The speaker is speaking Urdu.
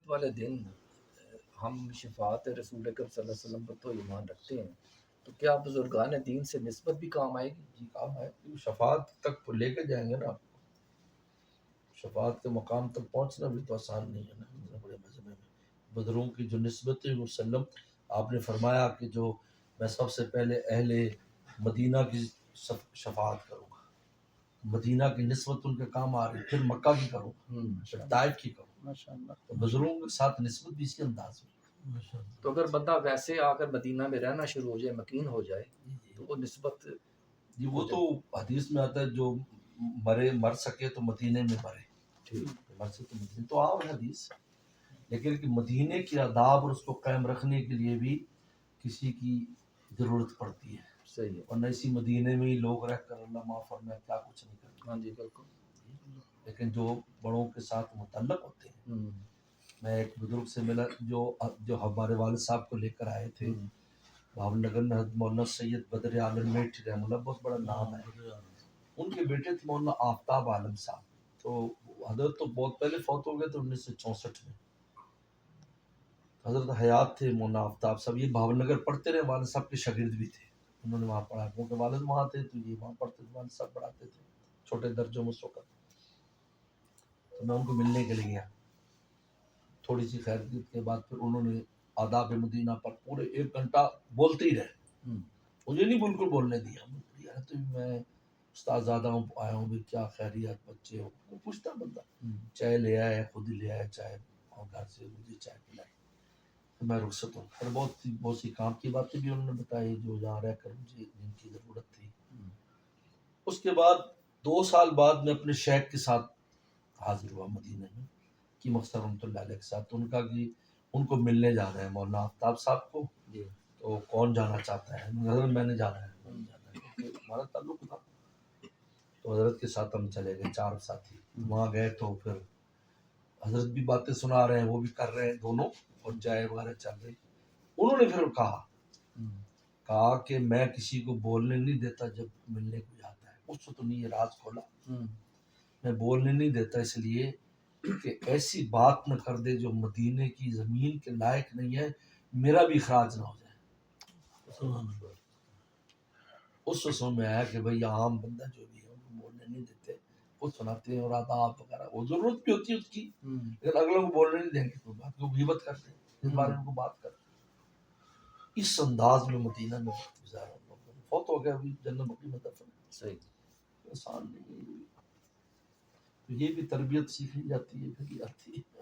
والے دن ہم شفاعت رسول اکرم صلی اللہ علیہ وسلم پر تو ایمان رکھتے ہیں، تو کیا بزرگان دین سے نسبت بھی کام آئے گی؟ جی کام ہے، شفاعت تک لے کے جائیں گے نا آپ کو، شفاعت کے مقام تک پہنچنا بھی تو آسان نہیں ہے نا بڑے مذہب میں بدروں کی جو نسبت وسلم آپ نے فرمایا کہ جو میں سب سے پہلے اہل مدینہ کی شفاعت کروں گا، مدینہ کی نسبت ان کے کام آ رہی، پھر مکہ کی کروں گا، پھر طائف کی کروں گا، تو بزرگوں کے ساتھ نسبت بھی اسی انداز میں۔ تو اگر بندہ ویسے آ کر مدینہ میں رہنا شروع ہو جائے، مکین ہو جائے، تو وہ نسبت جی وہ تو حدیث میں آتا ہے جو مر سکے تو مدینے میں مرے، مر سکے تو مدینے، تو عام حدیث، لیکن کہ مدینے کے آداب اور اس کو قائم رکھنے کے لیے بھی کسی کی ضرورت پڑتی ہے، صحیح ہے، ورنہ اسی مدینے میں ہی لوگ رہ کر اللہ معاف فرمائے کیا کچھ نہیں کرتے۔ ہاں جی بالکل۔ لیکن جو بڑوں کے ساتھ متعلق ہوتے ہیں، میں ایک بزرگ سے ملا جو ہمارے والد صاحب کو لے کر آئے تھے بھاون نگر میں، حضرت مولانا سید بدر عالم میٹھی رحمہ اللہ، بہت بڑا نام ہے، ان کے بیٹے تھے مولانا آفتاب عالم صاحب، تو حضرت تو بہت پہلے فوت ہو گئے تھے 1964 میں، حضرت حیات تھے مولانا آفتاب صاحب، یہ بھاون نگر پڑھتے رہے، والد صاحب کے شاگرد بھی تھے، انہوں نے وہاں پڑھا، کیونکہ والد وہاں تھے تو یہ وہاں پڑھتے تھے، والد صاحب پڑھاتے تھے چھوٹے درجوں میں اس وقت، تو میں ان کو ملنے کے لیے گیا، تھوڑی سی خیریت کے بعد پھر انہوں نے آداب مدینہ پر پورے 1 گھنٹہ بولتے ہی رہے، مجھے نہیں بالکل بولنے دیا، یار تو میں استاد زادہ ہوں، آیا ہوں بھی کیا خیریت بچے ہو، وہ پوچھتا بندہ، چائے لے آئے، خود ہی لے آئے چائے، اور گھر سے مجھے چائے پلائی، تو میں رخصت ہوں، پھر بہت سی کام کی باتیں بھی انہوں نے بتائی جو یہاں رہ کر مجھے جن کی ضرورت تھی۔ اس کے بعد 2 سال بعد میں اپنے شیخ کے ساتھ حاضر ہوا مدینہ میں، کی مختار رحمۃ اللہ علیہ کے ساتھ، ان کا کہ ان کو ملنے جا رہے ہیں مولانا آفتاب صاحب کو، تو کون جانا چاہتا ہے، حضرت میں نے جانا ہے، کیونکہ ہمارا تعلق تھا، تو حضرت کے ساتھ ہم چلے گئے 4 ساتھی، وہاں گئے تو پھر حضرت بھی باتیں سنا رہے ہیں، وہ بھی کر رہے ہیں دونوں، اور چائے وغیرہ چل رہی، انہوں نے پھر کہا کہ میں کسی کو بولنے نہیں دیتا جب ملنے کو جاتا ہے، اس وقت نہیں یہ راز کھولا، میں بولنے نہیں دیتا اس لیے کہ ایسی بات نہ کر دے جو مدینے کی زمین کے لائق نہیں ہے، میرا بھی اخراج نہ ہو جائے۔ اس سمجھ میں آیا کہ بھئی عام بندہ جو بھی ہے ان کو بولنے نہیں دیتے، وہ سناتے ہیں اور آداب وغیرہ، وہ ضرورت بھی ہوتی ہے اس کی، لیکن اگلوں کو بولنے نہیں دیں گے، کوئی بات کو غیبت کرتے ہیں، اس بارے میں ان کو بات کرتے ہیں، اس انداز میں مدینہ میں وقت گزارا ہم لوگوں نے، فوت ہو گیا، ابھی جنت بقی میں دفن ہے، صحیح، آسان نہیں ہے، تو یہ بھی تربیت سیکھی جاتی ہے، پھر آتی ہے۔